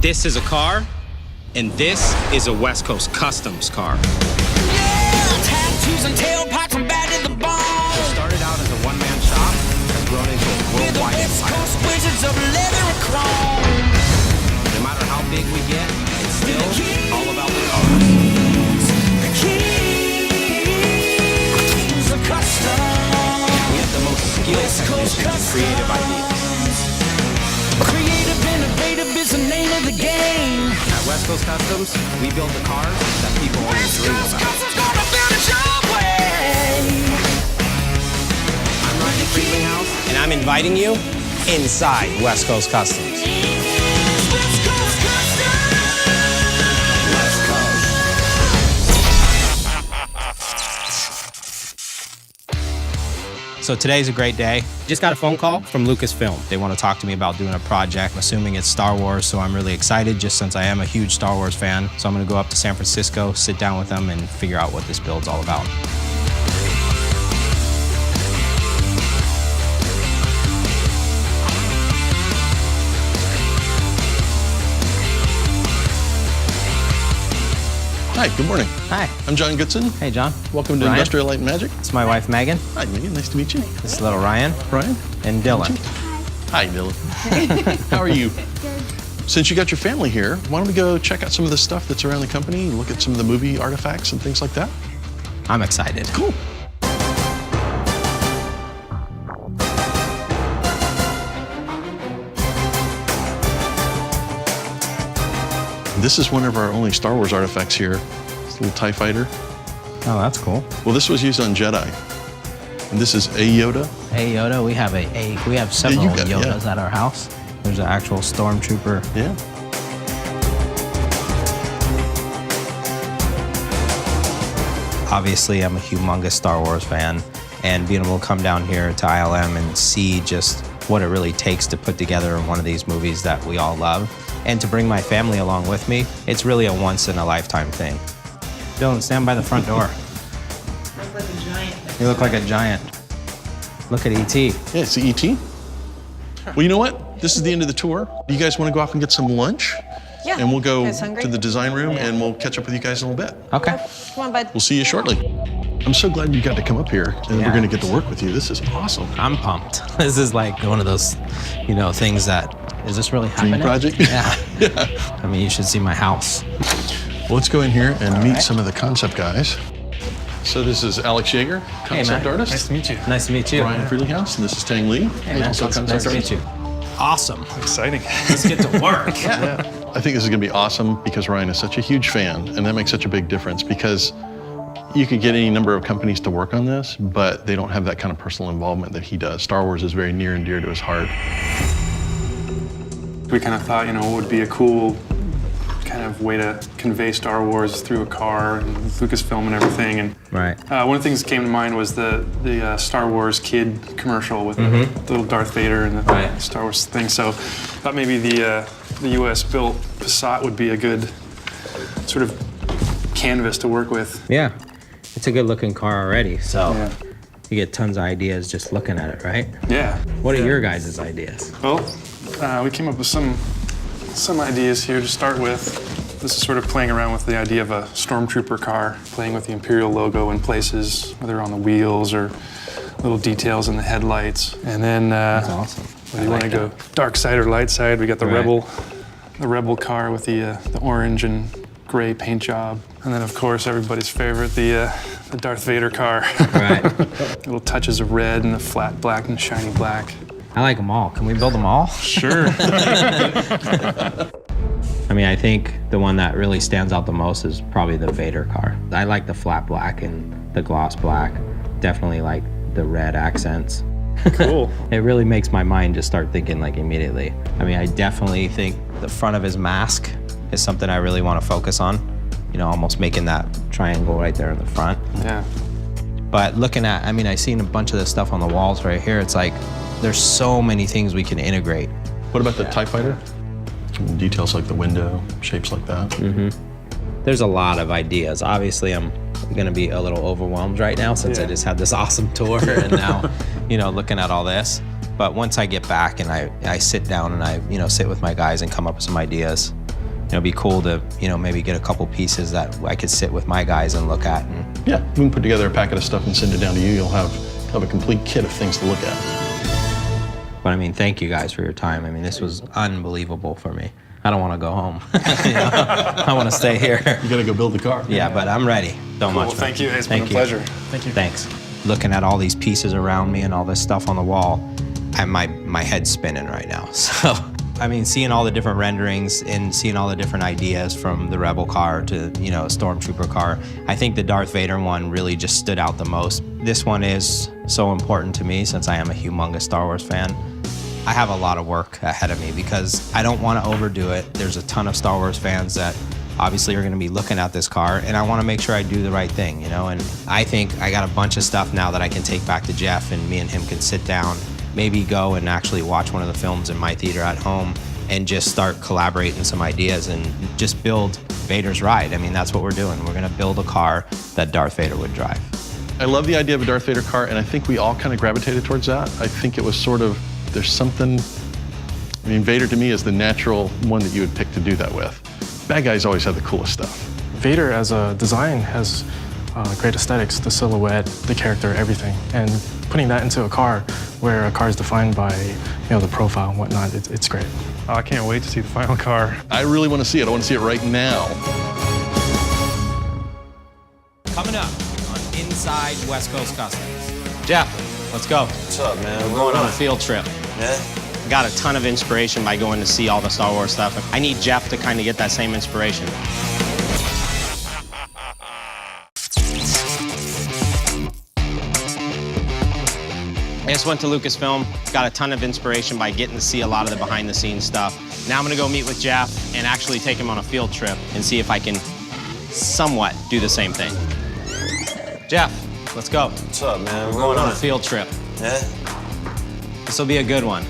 This is a car, and this is a West Coast Customs car. Yeah, tattoos and tailpipes and bad to the bone. It started out as a one-man shop, has grown into a worldwide West empire. Coast wizards of leather and chrome. No matter how big we get, it's still all about the cars. The kings of customs. We have the most skilled technicians and creative ideas. Creative, innovative is the name of the game. At West Coast Customs, we build the cars that people always West dream Coast about. Customs gonna build it your way. I'm Ryan Freelinghouse, and I'm inviting you inside West Coast Customs. West Coast Customs. West Coast. So today's a great day. Just got a phone call from Lucasfilm. They want to talk to me about doing a project. I'm assuming it's Star Wars, so I'm really excited just since I am a huge Star Wars fan. So I'm gonna go up to San Francisco, sit down with them, and figure out what this build's all about. Hi, good morning. Hi. I'm John Goodson. Hey, John. Welcome to Ryan. Industrial Light and Magic. It's my wife, Megan. Hi, Megan. Nice to meet you. This is little Ryan. Ryan. And Dylan. Hi, Dylan. How are you? Good. Since you got your family here, why don't we go check out some of the stuff that's around the company, look at some of the movie artifacts and things like that? I'm excited. Cool. This is one of our only Star Wars artifacts here. It's a little TIE fighter. Oh, that's cool. Well, this was used on Jedi. And this is a Yoda. A Yoda. We have we have several you got- Yodas yeah. at our house. There's an actual stormtrooper. Yeah. Obviously, I'm a humongous Star Wars fan, and being able to come down here to ILM and see just what it really takes to put together one of these movies that we all love, and to bring my family along with me, it's really a once-in-a-lifetime thing. Dylan, stand by the front door. Look like a giant. You look like a giant. Look at E.T. Yeah, it's the E.T. Well, you know what? This is the end of the tour. Do you guys want to go off and get some lunch? Yeah. And we'll go You guys hungry? to the design room and we'll catch up with you guys in a little bit. Okay. Come on, bud. We'll see you shortly. I'm so glad you got to come up here and Yeah. we're going to get to work with you. This is awesome. I'm pumped. This is like one of those, things that, is this really happening? project? Yeah. Yeah. I mean, you should see my house. Well, let's go in here and meet right. some of the concept guys. So this is Alex Yeager, concept man. artist. Nice to meet you. Nice to meet you. Brian Freelinghouse, and this is Tang Lee. Hey, man. also Nice concept to meet artist. you. Awesome. Exciting. Let's get to work. I think this is going to be awesome because Ryan is such a huge fan, and that makes such a big difference because you could get any number of companies to work on this, but they don't have that kind of personal involvement that he does. Star Wars is very near and dear to his heart. We kind of thought, what would be a cool kind of way to convey Star Wars through a car and Lucasfilm and everything. And Right. one of the things that came to mind was the Star Wars kid commercial with the little Darth Vader and the Right. Star Wars thing. So I thought maybe the U.S. built Passat would be a good sort of canvas to work with. Yeah. It's a good looking car already, so Yeah. you get tons of ideas just looking at it, right? Yeah. What are your guys' ideas? Well, we came up with some ideas here to start with. This is sort of playing around with the idea of a stormtrooper car, playing with the Imperial logo in places, whether on the wheels or little details in the headlights. And then, That's awesome. whether you want to go dark side or light side, we got the Right. Rebel car with the orange and gray paint job. And then, of course, everybody's favorite, the Darth Vader car. Right. Little touches of red and the flat black and shiny black. I like them all. Can we build them all? Sure. I mean, I think the one that really stands out the most is probably the Vader car. I like the flat black and the gloss black. Definitely like the red accents. Cool. It really makes my mind just start thinking like immediately. I mean, I definitely think the front of his mask is something I really want to focus on. Almost making that triangle right there in the front. Yeah. But looking at, I've seen a bunch of this stuff on the walls right here. It's like, there's so many things we can integrate. What about the TIE fighter? Some details like the window, shapes like that. There's a lot of ideas. Obviously, I'm gonna be a little overwhelmed right now since I just had this awesome tour and now, looking at all this. But once I get back and I sit down and I sit with my guys and come up with some ideas, it'd be cool to, maybe get a couple pieces that I could sit with my guys and look at. And Yeah, we can put together a packet of stuff and send it down to you. You'll have a complete kit of things to look at. But I mean, thank you guys for your time. I mean, this was unbelievable for me. I don't want to go home. I want to stay here. You got to go build the car. Yeah, but I'm ready. So much. Well, thank you. It's Thank been a you. pleasure. Thank you. Thanks. Looking at all these pieces around me and all this stuff on the wall, my head's spinning right now. So, I mean, seeing all the different renderings and seeing all the different ideas from the Rebel car to, a Stormtrooper car, I think the Darth Vader one really just stood out the most. This one is so important to me since I am a humongous Star Wars fan. I have a lot of work ahead of me because I don't want to overdo it. There's a ton of Star Wars fans that obviously are going to be looking at this car, and I want to make sure I do the right thing, and I think I got a bunch of stuff now that I can take back to Jeff, and me and him can sit down, maybe go and actually watch one of the films in my theater at home and just start collaborating some ideas and just build Vadersride. I mean, that's what we're doing. We're going to build a car that Darth Vader would drive. I love the idea of a Darth Vader car, and I think we all kind of gravitated towards that. I think it was sort of, there's something, I mean, Vader to me is the natural one that you would pick to do that with. Bad guys always have the coolest stuff. Vader as a design has great aesthetics, the silhouette, the character, everything. And putting that into a car where a car is defined by, the profile and whatnot, it's great. I can't wait to see the final car. I really want to see it. I want to see it right now. Coming up on Inside West Coast Customs. Jeff, let's go. What's up, man? We're going on a field trip. Yeah? I got a ton of inspiration by going to see all the Star Wars stuff. I need Jeff to kind of get that same inspiration. I just went to Lucasfilm, got a ton of inspiration by getting to see a lot of the behind-the-scenes stuff. Now I'm gonna go meet with Jeff and actually take him on a field trip and see if I can somewhat do the same thing. Jeff, let's go. What's up, man? We're going on a field trip. Yeah? This will be a good one.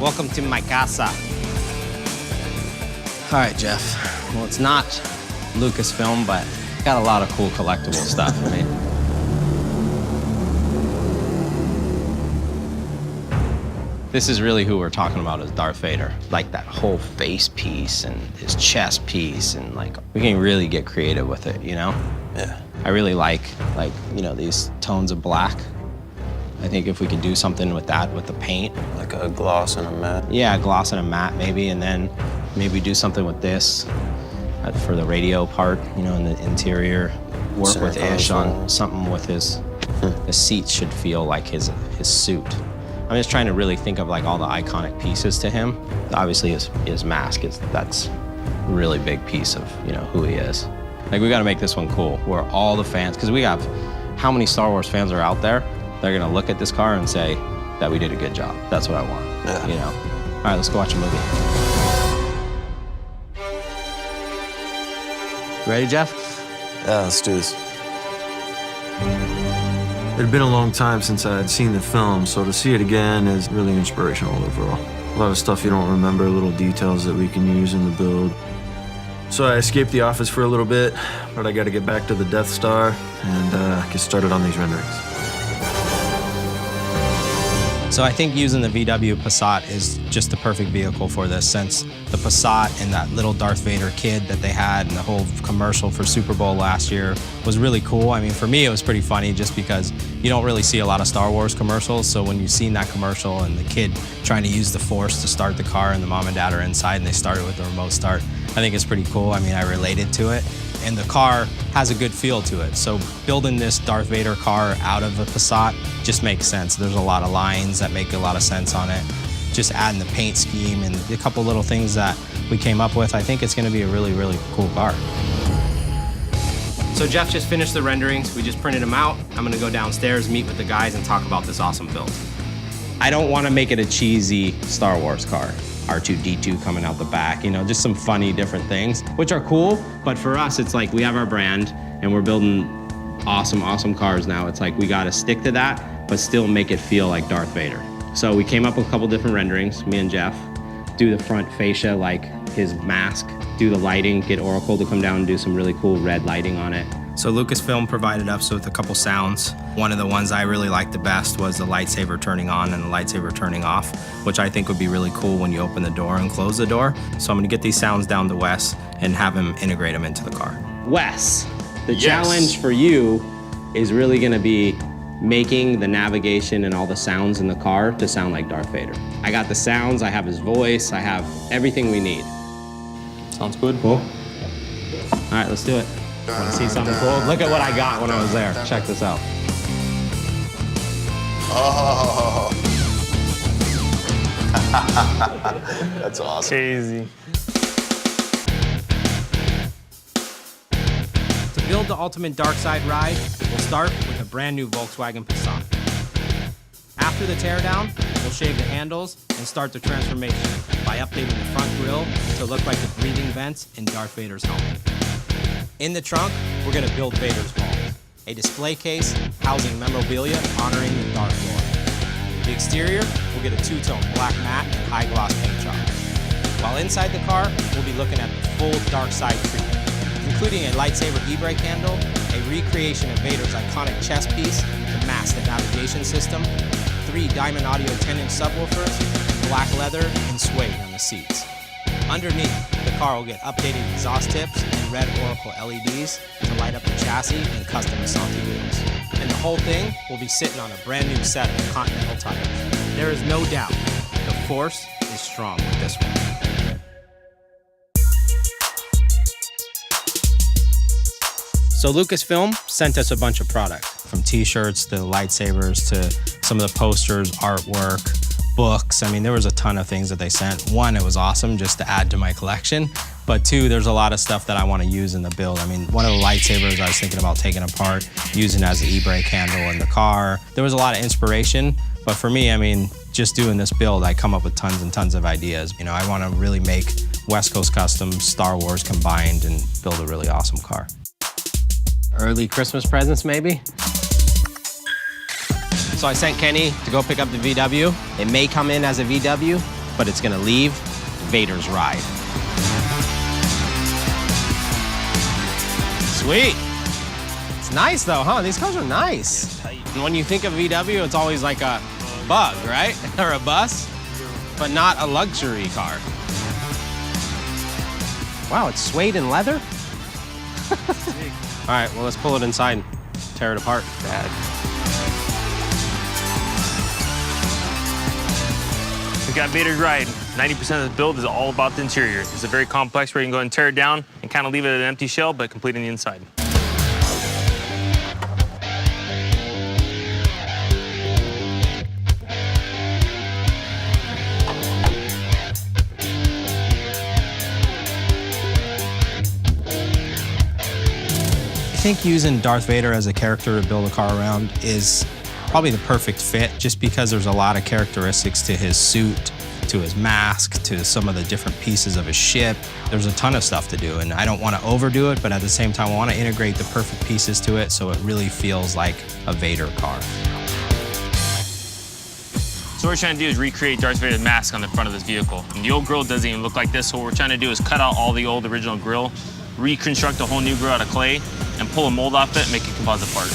Welcome to my casa. All right, Jeff. Well, it's not Lucasfilm, but got a lot of cool collectible stuff. I mean, this is really who we're talking about is Darth Vader. Like that whole face piece and his chest piece, and like we can really get creative with it, Yeah. I really like these tones of black. I think if we could do something with that, with the paint. Like a gloss and a matte. Yeah, a gloss and a matte maybe, and then maybe do something with this for the radio part, in the interior. Work Center with Ish console. on something with his seats should feel like his suit. I'm just trying to really think of like all the iconic pieces to him. Obviously his mask that's a really big piece of, who he is. Like we gotta make this one cool, where all the fans, because we have, how many Star Wars fans are out there? They're gonna look at this car and say that we did a good job. That's what I want, Yeah. All right, let's go watch a movie. Ready, Jeff? Yeah, let's do this. It had been a long time since I had seen the film, so to see it again is really inspirational overall. A lot of stuff you don't remember, little details that we can use in the build. So I escaped the office for a little bit, but I got to get back to the Death Star and get started on these renderings. So I think using the VW Passat is just the perfect vehicle for this, since the Passat and that little Darth Vader kid that they had and the whole commercial for Super Bowl last year was really cool. I mean, for me, it was pretty funny just because you don't really see a lot of Star Wars commercials. So when you've seen that commercial and the kid trying to use the Force to start the car and the mom and dad are inside and they started with the remote start, I think it's pretty cool. I mean, I related to it. And the car has a good feel to it. So building this Darth Vader car out of a Passat just makes sense. There's a lot of lines that make a lot of sense on it. Just adding the paint scheme and a couple little things that we came up with, I think it's gonna be a really, really cool car. So Jeff just finished the renderings. We just printed them out. I'm gonna go downstairs, meet with the guys, and talk about this awesome build. I don't wanna make it a cheesy Star Wars car. R2-D2 coming out the back, just some funny different things, which are cool, but for us, it's like we have our brand and we're building awesome, awesome cars now. It's like we gotta stick to that, but still make it feel like Darth Vader. So we came up with a couple different renderings, me and Jeff, do the front fascia like his mask, do the lighting, get Oracle to come down and do some really cool red lighting on it. So Lucasfilm provided us with a couple sounds. One of the ones I really liked the best was the lightsaber turning on and the lightsaber turning off, which I think would be really cool when you open the door and close the door. So I'm gonna get these sounds down to Wes and have him integrate them into the car. Wes, the challenge for you is really gonna be making the navigation and all the sounds in the car to sound like Darth Vader. I got the sounds, I have his voice, I have everything we need. Sounds good? Cool. All right, let's do it. Want to see something cool? Look at what I got when I was there. Check this out. Oh. That's awesome. Crazy. To build the ultimate dark side ride, we'll start with a brand new Volkswagen Passat. After the teardown, we'll shave the handles and start the transformation by updating the front grille to look like the breathing vents in Darth Vader's helmet. In the trunk, we're gonna build Vader's Vault, a display case housing memorabilia honoring the Darth Lord. The exterior will get a two-tone black matte and high-gloss paint job. While inside the car, we'll be looking at the full dark side treatment, including a lightsaber e-brake handle, a recreation of Vader's iconic chest piece to mask the navigation system, 3 diamond audio 10-inch subwoofers, black leather, and suede on the seats. Underneath, the car will get updated exhaust tips and red Oracle LEDs to light up the chassis and custom Asante wheels. And the whole thing will be sitting on a brand new set of Continental tires. There is no doubt the Force is strong with this one. So Lucasfilm sent us a bunch of product, from t-shirts to lightsabers to some of the posters, artwork, books. I mean, there was a ton of things that they sent. One, it was awesome just to add to my collection. But two, there's a lot of stuff that I want to use in the build. I mean, one of the lightsabers I was thinking about taking apart, using as the e-brake handle in the car. There was a lot of inspiration, but for me, I mean, just doing this build, I come up with tons and tons of ideas. You know, I want to really make West Coast Customs, Star Wars combined and build a really awesome car. Early Christmas presents, maybe? So I sent Kenny to go pick up the VW. It may come in as a VW, but it's gonna leave Vadersride. Sweet. It's nice though, huh? These cars are nice. And when you think of VW, it's always like a bug, right? Or a bus, but not a luxury car. Wow, it's suede and leather? All right, well, let's pull it inside and tear it apart, Dad. We got Vadersride. 90% of the build is all about the interior. It's a very complex where you can go and tear it down and kind of leave it an empty shell, but complete on the inside. I think using Darth Vader as a character to build a car around is probably the perfect fit, just because there's a lot of characteristics to his suit, to his mask, to some of the different pieces of his ship. There's a ton of stuff to do, and I don't want to overdo it, but at the same time, I want to integrate the perfect pieces to it so it really feels like a Vader car. So what we're trying to do is recreate Darth Vader's mask on the front of this vehicle. And the old grille doesn't even look like this, so what we're trying to do is cut out all the old original grille, reconstruct a whole new grille out of clay, and pull a mold off it and make a composite part.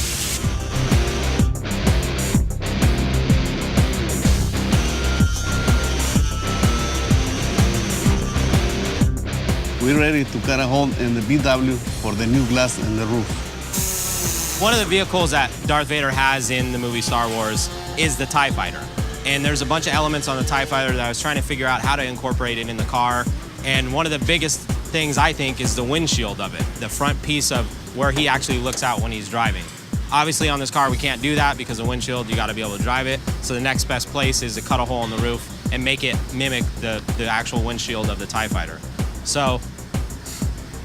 We're ready to cut a hole in the VW for the new glass in the roof. One of the vehicles that Darth Vader has in the movie Star Wars is the TIE Fighter. And there's a bunch of elements on the TIE Fighter that I was trying to figure out how to incorporate it in the car. And one of the biggest things, I think, is the windshield of it, the front piece of where he actually looks out when he's driving. Obviously on this car we can't do that because the windshield, you gotta be able to drive it. So the next best place is to cut a hole in the roof and make it mimic the actual windshield of the TIE Fighter. So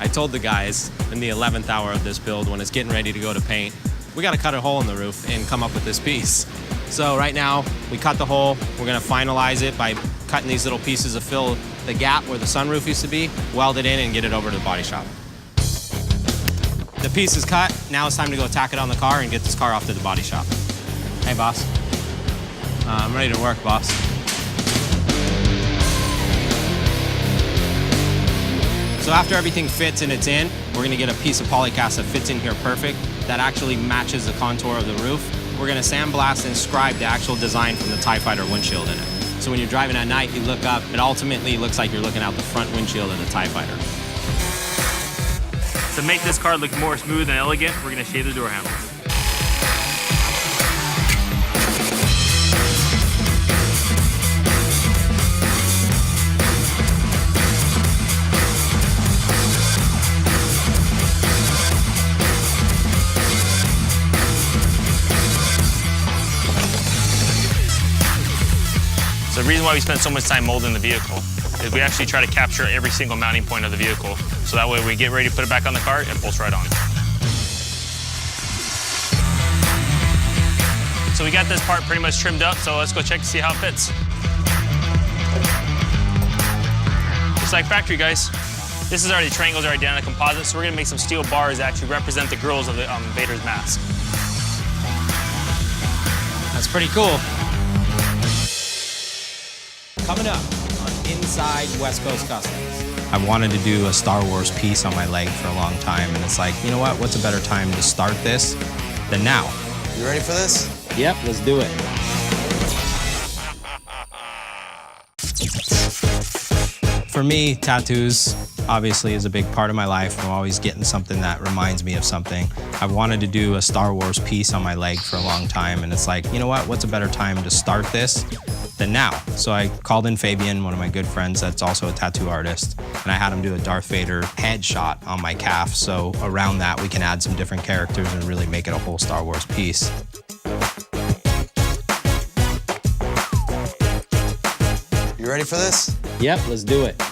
I told the guys in the 11th hour of this build, when it's getting ready to go to paint, we gotta cut a hole in the roof and come up with this piece. So right now, we cut the hole. We're gonna finalize it by cutting these little pieces to fill the gap where the sunroof used to be, weld it in and get it over to the body shop. The piece is cut. Now it's time to go tack it on the car and get this car off to the body shop. Hey, boss. I'm ready to work, boss. So after everything fits and it's in, we're gonna get a piece of polycast that fits in here perfect, that actually matches the contour of the roof. We're gonna sandblast and scribe the actual design from the TIE Fighter windshield in it. So when you're driving at night, you look up, it ultimately looks like you're looking out the front windshield of the TIE Fighter. To make this car look more smooth and elegant, we're gonna shave the door handles. The reason why we spend so much time molding the vehicle is we actually try to capture every single mounting point of the vehicle, so that way we get ready to put it back on the car, it bolts right on. So we got this part pretty much trimmed up, so let's go check to see how it fits. Just like factory, guys. This is already triangles already down in a composite, so we're gonna make some steel bars that actually represent the grills of the Vader's mask. That's pretty cool. Coming up on Inside West Coast Customs. I wanted to do a Star Wars piece on my leg for a long time, and it's like, you know what? What's a better time to start this than now? You ready for this? Yep, let's do it. For me, tattoos obviously is a big part of my life. I'm always getting something that reminds me of something. I wanted to do a Star Wars piece on my leg for a long time, and it's like, you know what? What's a better time to start this than now? So I called in Fabian, one of my good friends that's also a tattoo artist, and I had him do a Darth Vader headshot on my calf. So around that, we can add some different characters and really make it a whole Star Wars piece. You ready for this? Yep, let's do it.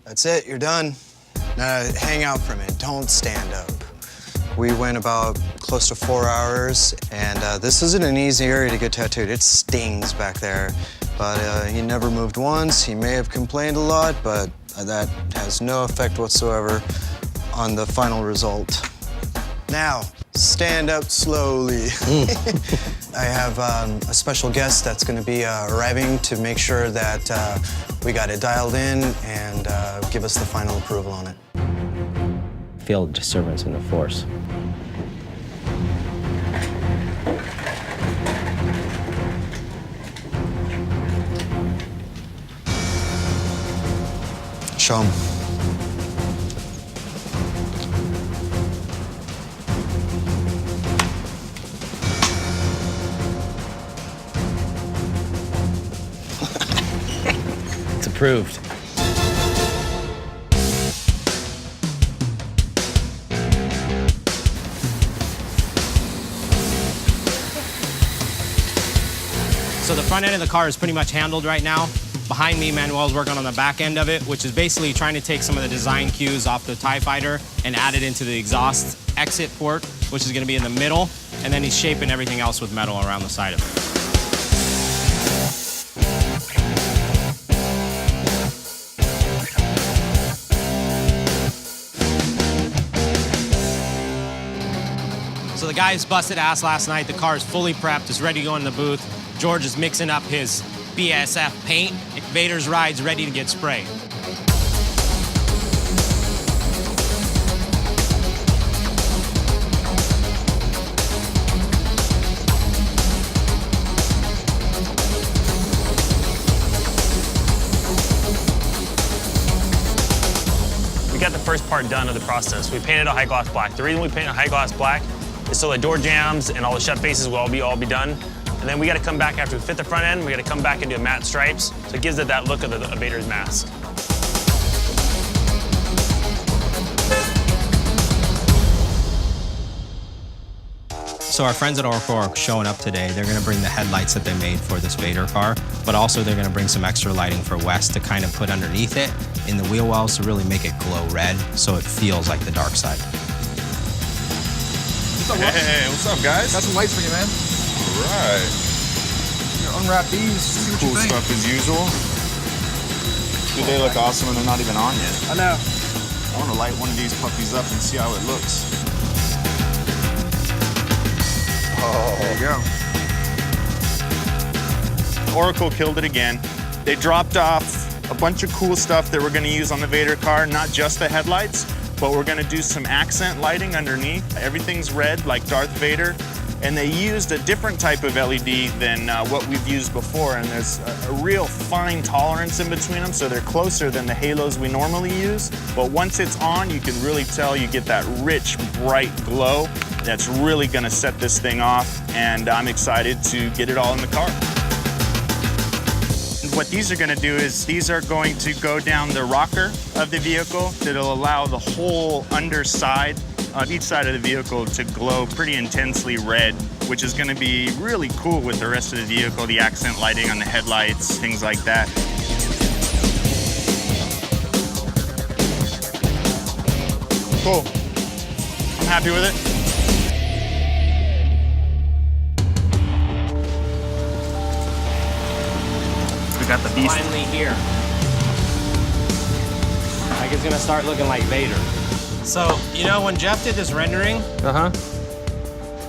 That's it, you're done. Now hang out for a minute, don't stand up. We went about close to 4 hours, and this isn't an easy area to get tattooed. It stings back there. But he never moved once. He may have complained a lot, but that has no effect whatsoever on the final result. Now, stand up slowly. I have a special guest that's gonna be arriving to make sure that we got it dialed in and give us the final approval on it. Feel disturbance in the Force. Show 'em. It's approved. So the front end of the car is pretty much handled right now. Behind me, Manuel's working on the back end of it, which is basically trying to take some of the design cues off the TIE Fighter and add it into the exhaust exit port, which is gonna be in the middle, and then he's shaping everything else with metal around the side of it. So the guys busted ass last night. The car is fully prepped, it's ready to go in the booth. George is mixing up his BSF paint. Vadersride's ready to get sprayed. We got the first part done of the process. We painted a high gloss black. The reason we painted a high gloss black is so the door jambs and all the shut faces will all be done. And then we got to come back after we fit the front end, we got to come back and do matte stripes, so it gives it that look of the Vader's mask. So our friends at Oracle are showing up today. They're gonna bring the headlights that they made for this Vader car, but also they're gonna bring some extra lighting for Wes to kind of put underneath it in the wheel wells to really make it glow red so it feels like the dark side. Hey, what's up, guys? Got some lights for you, man. All right. Unwrap these, see what Cool you think. stuff as usual. Dude, they look awesome and they're not even on yet. I know. I want to light one of these puppies up and see how it looks. There you go. Oracle killed it again. They dropped off a bunch of cool stuff that we're going to use on the Vader car, not just the headlights, but we're going to do some accent lighting underneath. Everything's red like Darth Vader, and they used a different type of LED than what we've used before, and there's a real fine tolerance in between them, so they're closer than the halos we normally use. But once it's on, you can really tell you get that rich, bright glow that's really going to set this thing off, and I'm excited to get it all in the car. What these are going to do is these are going to go down the rocker of the vehicle that'll allow the whole underside of each side of the vehicle to glow pretty intensely red, which is going to be really cool with the rest of the vehicle, the accent lighting on the headlights, things like that. Cool. I'm happy with it. Got the beast. Finally here. Like it's gonna start looking like Vader. So, you know, when Jeff did this rendering,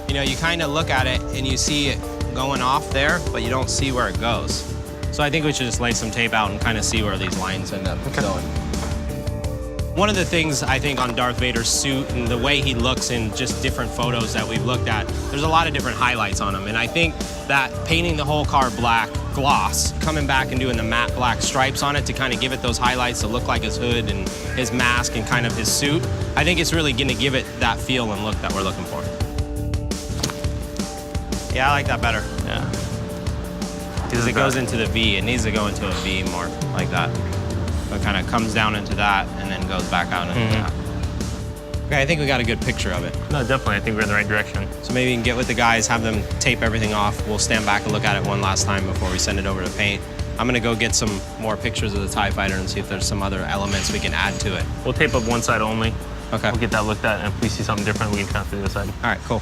you know, you kind of look at it and you see it going off there, but you don't see where it goes. So I think we should just lay some tape out and kind of see where these lines end up going. One of the things I think on Darth Vader's suit and the way he looks in just different photos that we've looked at, there's a lot of different highlights on him. And I think that painting the whole car black gloss, coming back and doing the matte black stripes on it to kind of give it those highlights to look like his hood and his mask and kind of his suit, I think it's really gonna give it that feel and look that we're looking for. Yeah, I like that better. Yeah. Because it goes into the V. It needs to go into a V more like that. So it kind of comes down into that and then goes back out into that. Okay, I think we got a good picture of it. No, definitely. I think we're in the right direction. So maybe you can get with the guys, have them tape everything off. We'll stand back and look at it one last time before we send it over to paint. I'm gonna go get some more pictures of the TIE Fighter and see if there's some other elements we can add to it. We'll tape up one side only. Okay. We'll get that looked at, and if we see something different, we can transfer to the other side. All right, cool.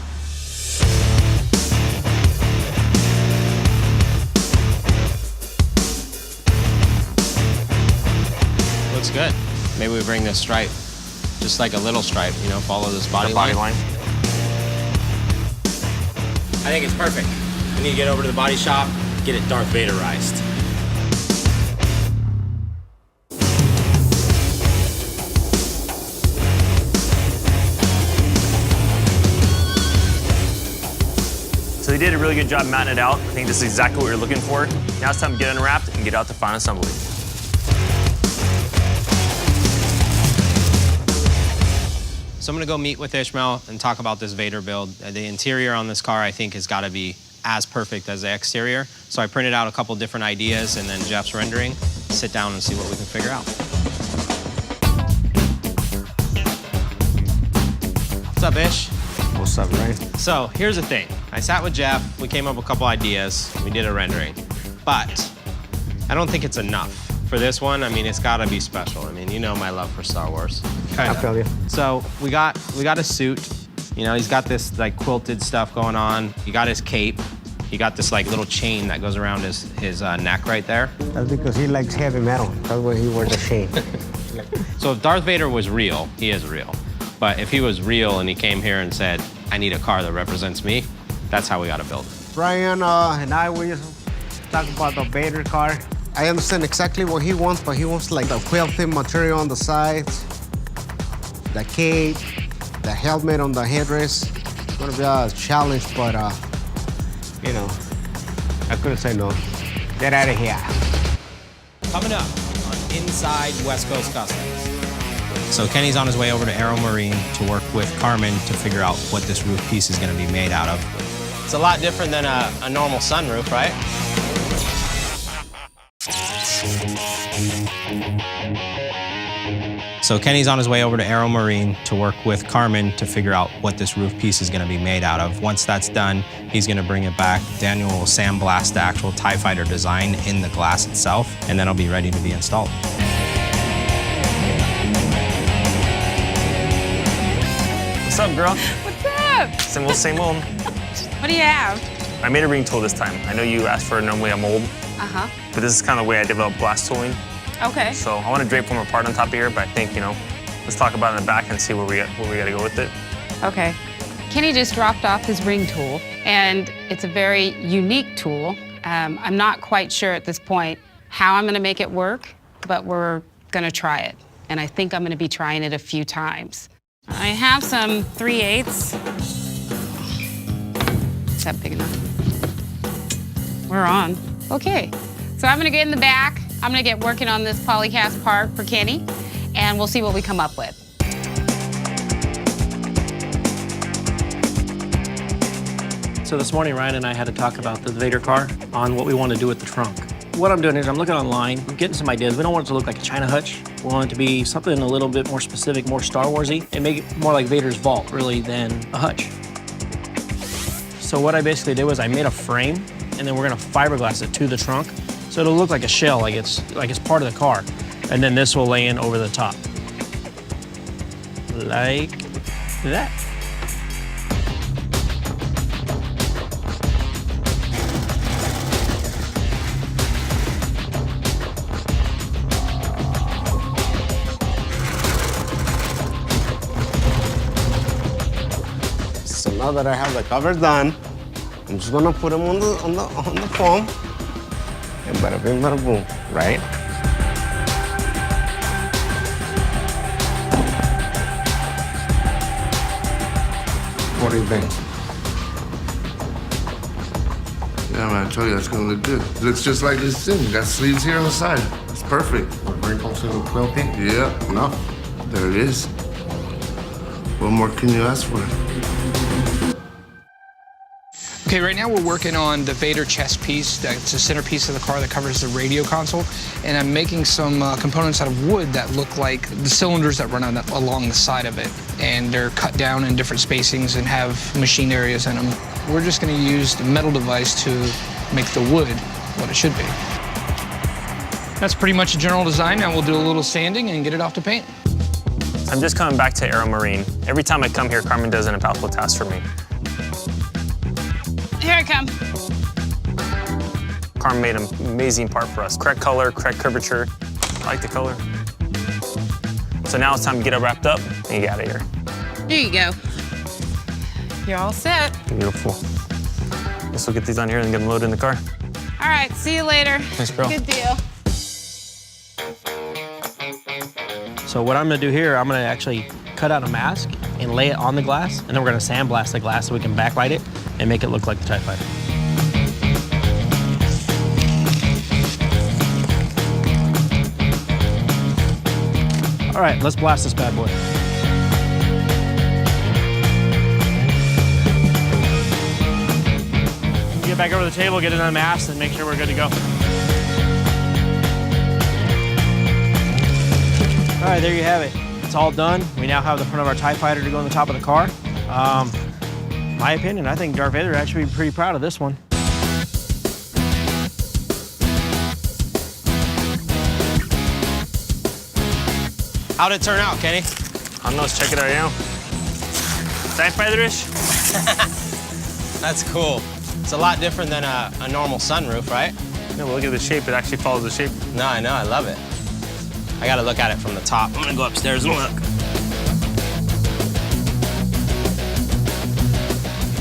Looks good. Maybe we bring this stripe, just like a little stripe, you know, follow this body line. I think it's perfect. We need to get over to the body shop, get it Darth Vaderized. So they did a really good job matting it out. I think this is exactly what we were looking for. Now it's time to get unwrapped and get out to final assembly. So I'm gonna go meet with Ishmael and talk about this Vader build. The interior on this car, I think, has gotta be as perfect as the exterior. So I printed out a couple different ideas and then Jeff's rendering. Sit down and see what we can figure out. What's up, Ish? What's up, Ray? So here's the thing. I sat with Jeff, we came up with a couple ideas, we did a rendering. But I don't think it's enough. For this one, I mean, it's gotta be special. I mean, you know my love for Star Wars. I feel you. So we got a suit. You know, he's got this like quilted stuff going on. He got his cape. He got this like little chain that goes around his neck right there. That's because he likes heavy metal. That's why he wears the chain. So if Darth Vader was real, he is real. But if he was real and he came here and said, I need a car that represents me, that's how we gotta build it. Brian and I, we just talk about the Vader car. I understand exactly what he wants, but he wants like the quilted material on the sides, the cape, the helmet on the headrest. It's gonna be a challenge, but you know, I couldn't say no. Get out of here. Coming up on Inside West Coast Customs. So Kenny's on his way over to Aero Marine to work with Carmen to figure out what this roof piece is gonna be made out of. It's a lot different than a normal sunroof, right? So Kenny's on his way over to Aero Marine to work with Carmen to figure out what this roof piece is gonna be made out of. Once that's done, he's gonna bring it back. Daniel will sandblast the actual TIE Fighter design in the glass itself, and then it'll be ready to be installed. What's up, girl? What's up? Same old, same old. What do you have? I made a ring tool this time. I know you asked for normally a mold, Uh-huh. but this is kind of the way I develop glass tooling. Okay. So I want to drape one more part on top of here, but I think, you know, let's talk about it in the back and see where we gotta go with it. Okay. Kenny just dropped off his ring tool, and it's a very unique tool. I'm not quite sure at this point how I'm gonna make it work, but we're gonna try it. And I think I'm gonna be trying it a few times. I have some 3/8. Is that big enough? We're on. Okay, so I'm gonna get in the back. I'm gonna get working on this polycast part for Kenny, and we'll see what we come up with. So this morning, Ryan and I had to talk about the Vader car on what we want to do with the trunk. What I'm doing is I'm looking online, I'm getting some ideas. We don't want it to look like a China hutch. We want it to be something a little bit more specific, more Star Wars-y, and make it more like Vader's vault, really, than a hutch. So what I basically did was I made a frame, and then we're gonna fiberglass it to the trunk, so it'll look like a shell, like it's part of the car. And then this will lay in over the top. Like that. So now that I have the cover done, I'm just gonna put them on the foam, and bada bing, bada boom, right? What do you think? Yeah, man, I told you that's gonna look good. It looks just like this thing. You got sleeves here on the side. It's perfect. Wrinkles in the quill pin? Yeah, enough. There it is. What more can you ask for? Okay, right now we're working on the Vader chest piece. That's the centerpiece of the car that covers the radio console. And I'm making some components out of wood that look like the cylinders that run along the side of it. And they're cut down in different spacings and have machined areas in them. We're just gonna use the metal device to make the wood what it should be. That's pretty much a general design. Now we'll do a little sanding and get it off to paint. I'm just coming back to Aero Marine. Every time I come here, Carmen does an infallible task for me. Here I come. Carmen made an amazing part for us. Correct color, correct curvature. I like the color. So now it's time to get it wrapped up and get out of here. Here you go. You're all set. Beautiful. Guess we'll get these on here and get them loaded in the car. All right, see you later. Thanks, bro. Good deal. So what I'm gonna do here, I'm gonna actually cut out a mask and lay it on the glass, and then we're gonna sandblast the glass so we can backlight it and make it look like the TIE Fighter. All right, let's blast this bad boy. Get back over the table, get it unmasked, and make sure we're good to go. All right, there you have it. It's all done. We now have the front of our TIE Fighter to go on the top of the car. My opinion, I think Darth Vader would actually be pretty proud of this one. How'd it turn out, Kenny? I don't know, let's check it out now. TIE Fighter-ish? That's cool. It's a lot different than a normal sunroof, right? No, but look at the shape. It actually follows the shape. No, I know, I love it. I gotta look at it from the top. I'm gonna go upstairs and look.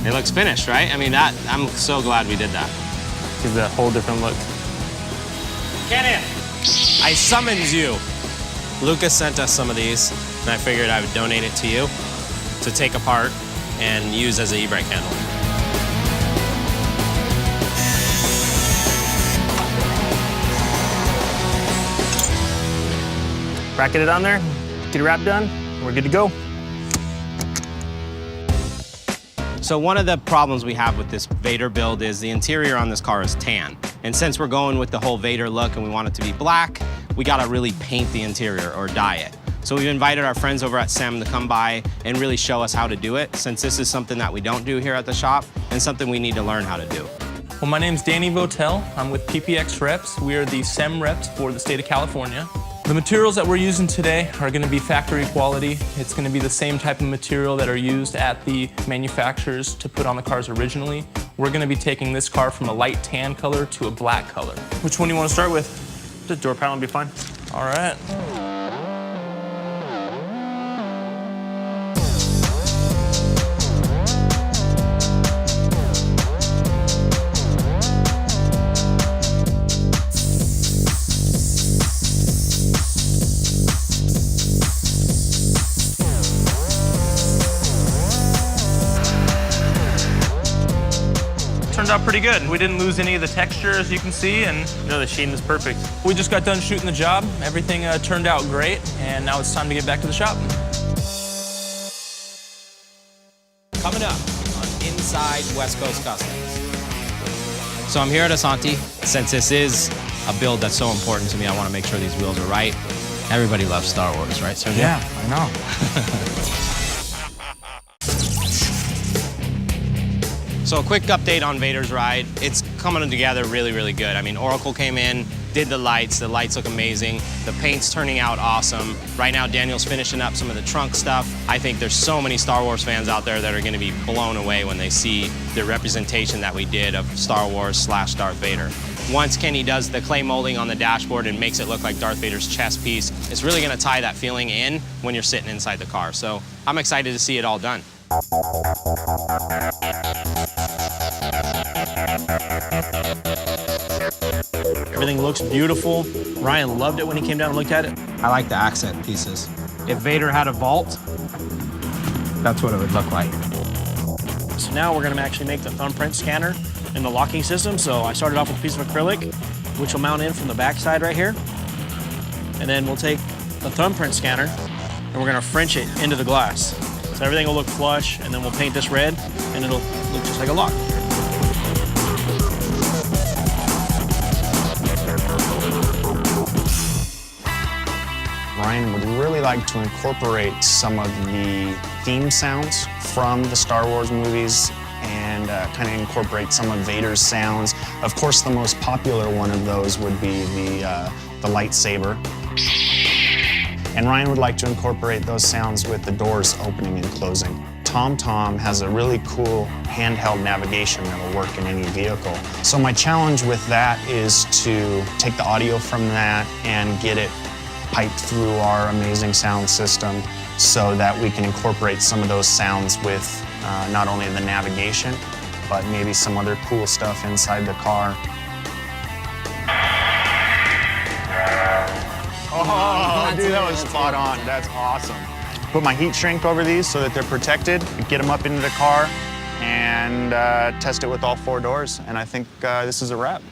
It looks finished, right? I mean, I'm so glad we did that. Gives it a whole different look. Kenny! I summons you. Lucas sent us some of these, and I figured I would donate it to you to take apart and use as an e-brake handle. Bracket it on there, get it wrapped done, we're good to go. So one of the problems we have with this Vader build is the interior on this car is tan. And since we're going with the whole Vader look and we want it to be black, we gotta really paint the interior or dye it. So we've invited our friends over at SEM to come by and really show us how to do it, since this is something that we don't do here at the shop and something we need to learn how to do. Well, my name's Danny Votel. I'm with PPX Reps. We are the SEM reps for the state of California. The materials that we're using today are going to be factory quality. It's going to be the same type of material that are used at the manufacturers to put on the cars originally. We're going to be taking this car from a light tan color to a black color. Which one do you want to start with? The door panel will be fine. All right. turned out pretty good. We didn't lose any of the texture, as you can see, and No, the sheen is perfect. we just got done shooting the job. Everything turned out great, and now it's time to get back to the shop. Coming up on Inside West Coast Customs. So I'm here at Asante. Since this is a build that's so important to me, I want to make sure these wheels are right. Everybody loves Star Wars, right, Sergio? Yeah, I know. So a quick update on Vadersride. It's coming together really, really good. I mean, Oracle came in, did the lights look amazing. The paint's turning out awesome. Right now, Daniel's finishing up some of the trunk stuff. I think there's so many Star Wars fans out there that are gonna be blown away when they see the representation that we did of Star Wars / Darth Vader. Once Kenny does the clay molding on the dashboard and makes it look like Darth Vader's chest piece, it's really gonna tie that feeling in when you're sitting inside the car. So I'm excited to see it all done. Everything looks beautiful. Ryan loved it when he came down and looked at it. I like the accent pieces. If Vader had a vault, that's what it would look like. So now we're gonna actually make the thumbprint scanner and the locking system. So I started off with a piece of acrylic, which will mount in from the back side right here. And then we'll take the thumbprint scanner and we're gonna French it into the glass. So everything will look flush, and then we'll paint this red and it'll look just like a lock. Ryan would really like to incorporate some of the theme sounds from the Star Wars movies and kind of incorporate some of Vader's sounds. Of course, the most popular one of those would be the lightsaber. And Ryan would like to incorporate those sounds with the doors opening and closing. TomTom has a really cool handheld navigation that'll work in any vehicle. So my challenge with that is to take the audio from that and get it piped through our amazing sound system so that we can incorporate some of those sounds with not only the navigation, but maybe some other cool stuff inside the car. Oh, dude, that was spot on. That's awesome. Put my heat shrink over these so that they're protected, get them up into the car, and test it with all 4 doors. And I think this is a wrap.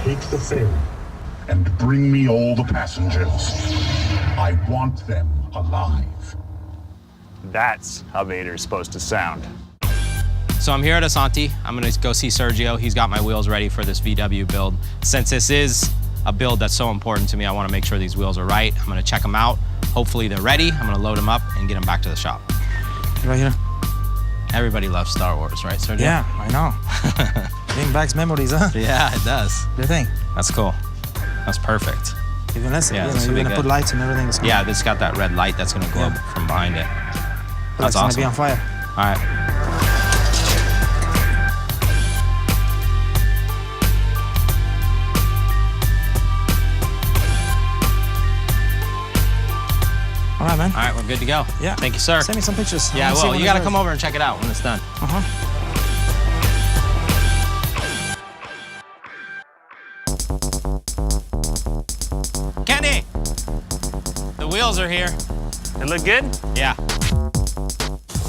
Take the ferry and bring me all the passengers. I want them alive. That's how Vader's supposed to sound. So I'm here at Asante. I'm gonna go see Sergio. He's got my wheels ready for this VW build. Since this is a build that's so important to me, I wanna make sure these wheels are right. I'm gonna check them out. Hopefully they're ready. I'm gonna load them up and get them back to the shop. Right here. Everybody loves Star Wars, right, Sergio? Yeah, I know. Bring back memories, huh? Yeah, it does. You think? That's cool. That's perfect. Even less, Yeah, you're this will be gonna good. put lights and everything. Yeah, it's got that red light that's gonna glow from behind it. That's It's gonna awesome. be on fire. All right. All right, man. All right, we're good to go. Yeah. Thank you, sir. Send me some pictures. I Yeah, wanna see well, when you it gotta goes. come over and check it out when it's done. Kenny! The wheels are here. They look good? Yeah.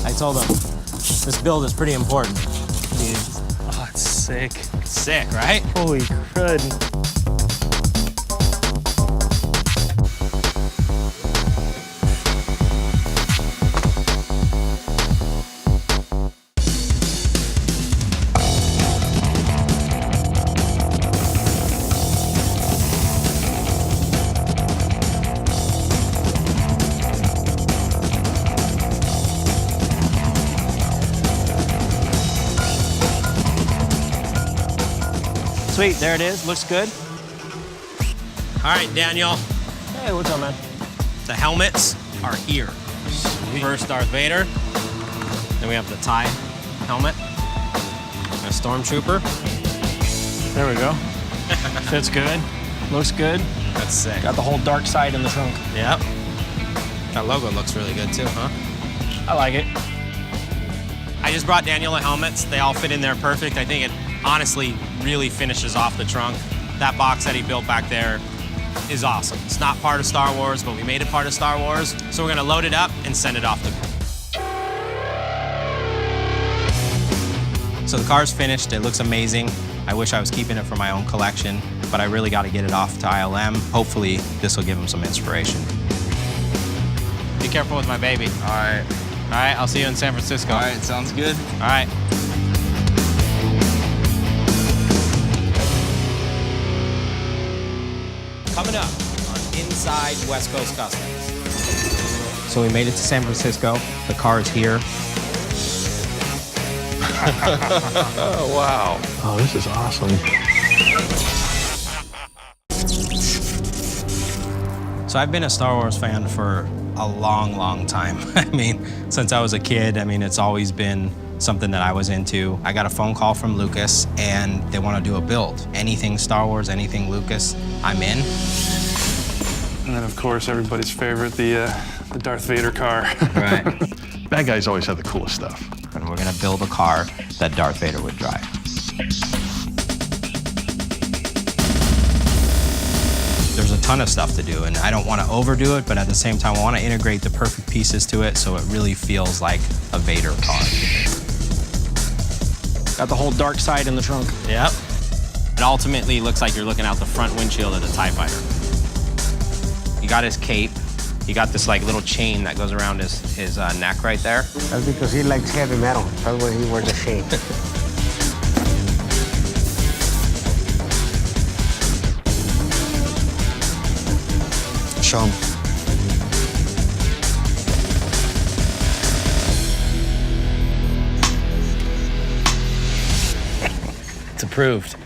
I told him, this build is pretty important. Dude. Oh, it's sick. Sick, right? Holy crud. Sweet, there it is. Looks good. All right, Daniel. Hey, what's up, man? The helmets are here. First Darth Vader. Then we have the TIE helmet. And a Stormtrooper. There we go. Fits good. Looks good. That's sick. Got the whole dark side in the trunk. Yep. That logo looks really good too, huh? I like it. I just brought Daniel the helmets. They all fit in there perfect. I think it honestly really finishes off the trunk. That box that he built back there is awesome. It's not part of Star Wars, but we made it part of Star Wars. So we're gonna load it up and send it off the grid. So the car's finished, it looks amazing. I wish I was keeping it for my own collection, but I really gotta get it off to ILM. Hopefully this will give them some inspiration. Be careful with my baby. All right. All right, I'll see you in San Francisco. All right, sounds good. All right. Coming up on Inside West Coast Customs. So we made it to San Francisco. The car is here. Wow. Oh, this is awesome. So I've been a Star Wars fan for a long, long time. I mean, since I was a kid, I mean, it's always been something that I was into. I got a phone call from Lucas and they want to do a build. Anything Star Wars, anything Lucas, I'm in. And then, of course, everybody's favorite, the Darth Vader car. Right. Bad guys always have the coolest stuff. And we're gonna build a car that Darth Vader would drive. There's a ton of stuff to do, and I don't want to overdo it, but at the same time, I want to integrate the perfect pieces to it so it really feels like a Vader car. Got the whole dark side in the trunk. Yep. It ultimately looks like you're looking out the front windshield of the TIE Fighter. He got his cape. He got this like little chain that goes around his neck right there. That's because he likes heavy metal. That's why he wears the chain. Show him. It's approved.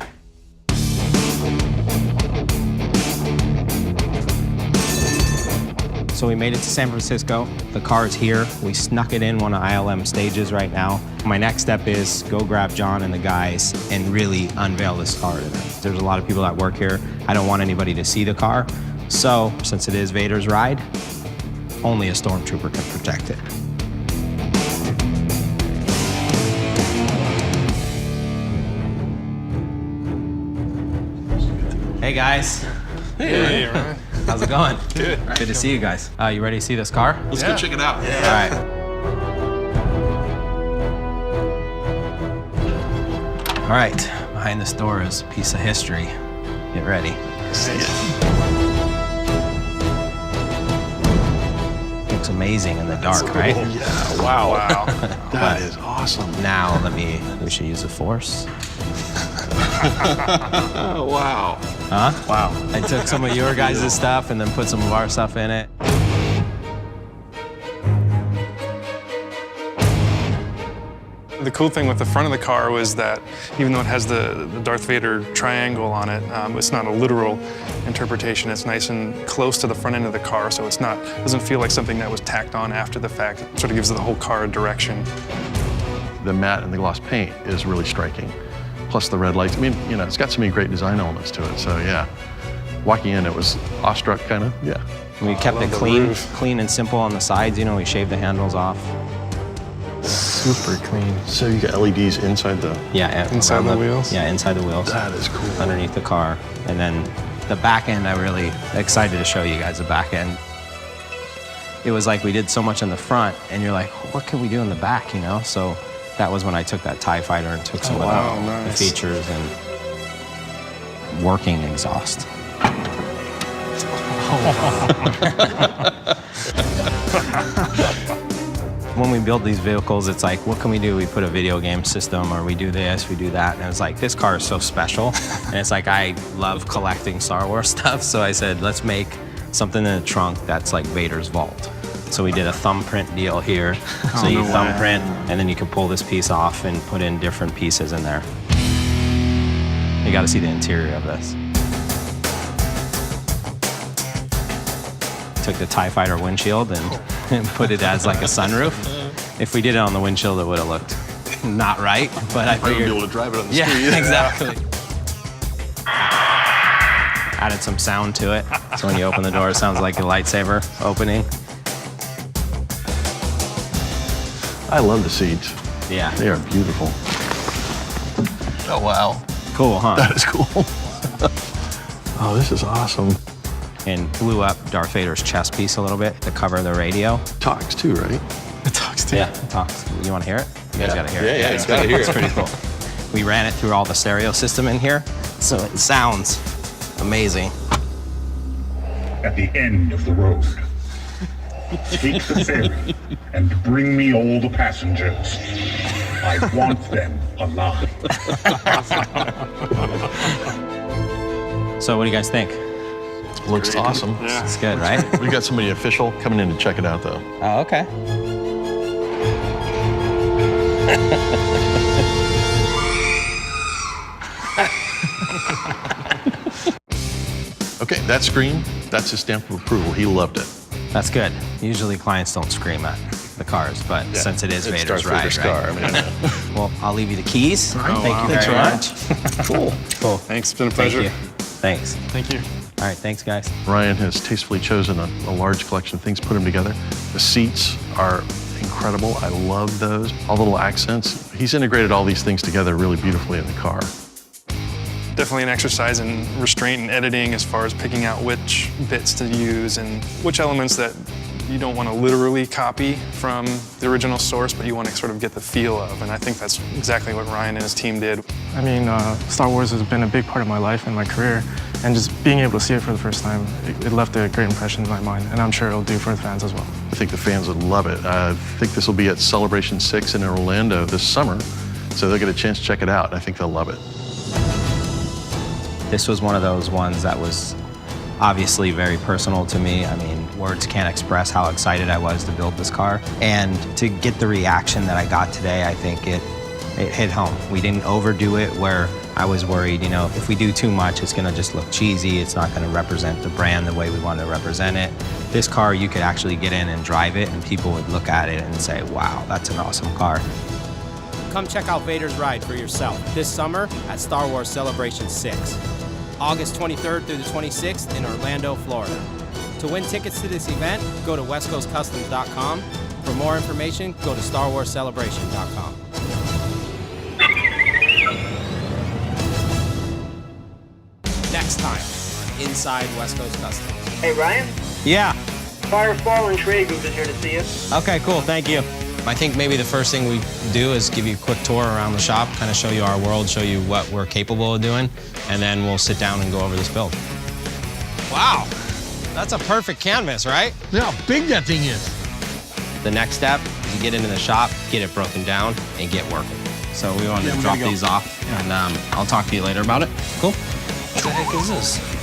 So we made it to San Francisco. The car is here. We snuck it in one of ILM stages right now. My next step is go grab John and the guys and really unveil this car to them. There's a lot of people that work here. I don't want anybody to see the car. So since it is Vadersride, only a stormtrooper can protect it. Hey guys. Hey, Ryan. How's it going? Good. Good to see you guys. You ready to see this car? Let's go check it out. All right. All right, behind this door is a piece of history. Get ready. See it. Looks amazing in the dark, cool. right? Yeah, wow. That is awesome. Now we should use the Force. Wow. Huh? Wow. I took some of your guys' stuff and then put some of our stuff in it. The cool thing with the front of the car was that even though it has the Darth Vader triangle on it, it's not a literal interpretation. It's nice and close to the front end of the car, so doesn't feel like something that was tacked on after the fact. It sort of gives the whole car a direction. The matte and the gloss paint is really striking. Plus the red lights. I mean, you know, it's got so many great design elements to it. So yeah, walking in, it was awestruck kind of, yeah. We kept it clean and simple on the sides. You know, we shaved the handles off. Super clean. So you got LEDs inside the... Yeah, inside the wheels? Yeah, inside the wheels. That is cool. Underneath the car. And then the back end, I'm really excited to show you guys the back end. It was like we did so much in the front, and you're like, what can we do in the back, you know? So that was when I took that TIE Fighter and took some of the features and working exhaust. When we build these vehicles, it's like, what can we do? We put a video game system, or we do this, we do that. And it's like, this car is so special. And it's like, I love collecting Star Wars stuff. So I said, let's make something in the trunk that's like Vader's vault. So we did a thumbprint deal here. So you thumbprint, and then you can pull this piece off and put in different pieces in there. You got to see the interior of this. Took the TIE Fighter windshield and put it as like a sunroof. If we did it on the windshield, it would have looked not right, but I figured... be able to drive it on the street. Yeah, exactly. Added some sound to it. So when you open the door, it sounds like a lightsaber opening. I love the seats. Yeah. They are beautiful. Oh, wow. Cool, huh? That is cool. Oh, this is awesome. And blew up Darth Vader's chest piece a little bit to cover the radio. Talks too, right? It talks too. Yeah, it talks. You want to hear it? You guys got to hear it. Yeah, it's got to hear it. It's pretty cool. We ran it through all the stereo system in here, so it sounds amazing. At the end of the road, take the ferry and bring me all the passengers. I want them alive. So what do you guys think? Looks awesome. Yeah. It's good, right? We got somebody official coming in to check it out, though. Oh, okay. Okay, that scream, that's his stamp of approval. He loved it. That's good. Usually clients don't scream at the cars, but since it is It's Vader's Darth Vader's ride, car. right? I mean, Well, I'll leave you the keys. Oh, Thank wow. you very much. Cool. Cool. Thanks, it's been a Thank pleasure. you. Thanks. Thank you. All right, thanks, guys. Ryan has tastefully chosen a large collection of things, put them together. The seats are incredible. I love those. All the little accents. He's integrated all these things together really beautifully in the car. Definitely an exercise in restraint and editing as far as picking out which bits to use and which elements that you don't want to literally copy from the original source, but you want to sort of get the feel of. And I think that's exactly what Ryan and his team did. I mean, Star Wars has been a big part of my life and my career, and just being able to see it for the first time, it left a great impression in my mind, and I'm sure it'll do for the fans as well. I think the fans would love it. I think this will be at Celebration 6 in Orlando this summer, so they'll get a chance to check it out, and I think they'll love it. This was one of those ones that was obviously very personal to me. I mean, words can't express how excited I was to build this car. And to get the reaction that I got today, I think it hit home. We didn't overdo it where I was worried, you know, if we do too much, it's gonna just look cheesy. It's not gonna represent the brand the way we want to represent it. This car, you could actually get in and drive it and people would look at it and say, wow, that's an awesome car. Come check out Vadersride for yourself this summer at Star Wars Celebration 6. August 23rd through the 26th in Orlando, Florida. To win tickets to this event, go to westcoastcustoms.com. For more information, go to starwarscelebration.com. Next time on Inside West Coast Customs. Hey, Ryan? Yeah. Firefall and Trade Group is here to see you. Okay, cool, thank you. I think maybe the first thing we do is give you a quick tour around the shop, kind of show you our world, show you what we're capable of doing, and then we'll sit down and go over this build. Wow, that's a perfect canvas, right? Look how big that thing is. The next step is you get into the shop, get it broken down, and get working. So we wanted to drop these off, and I'll talk to you later about it. Cool? What the heck is this?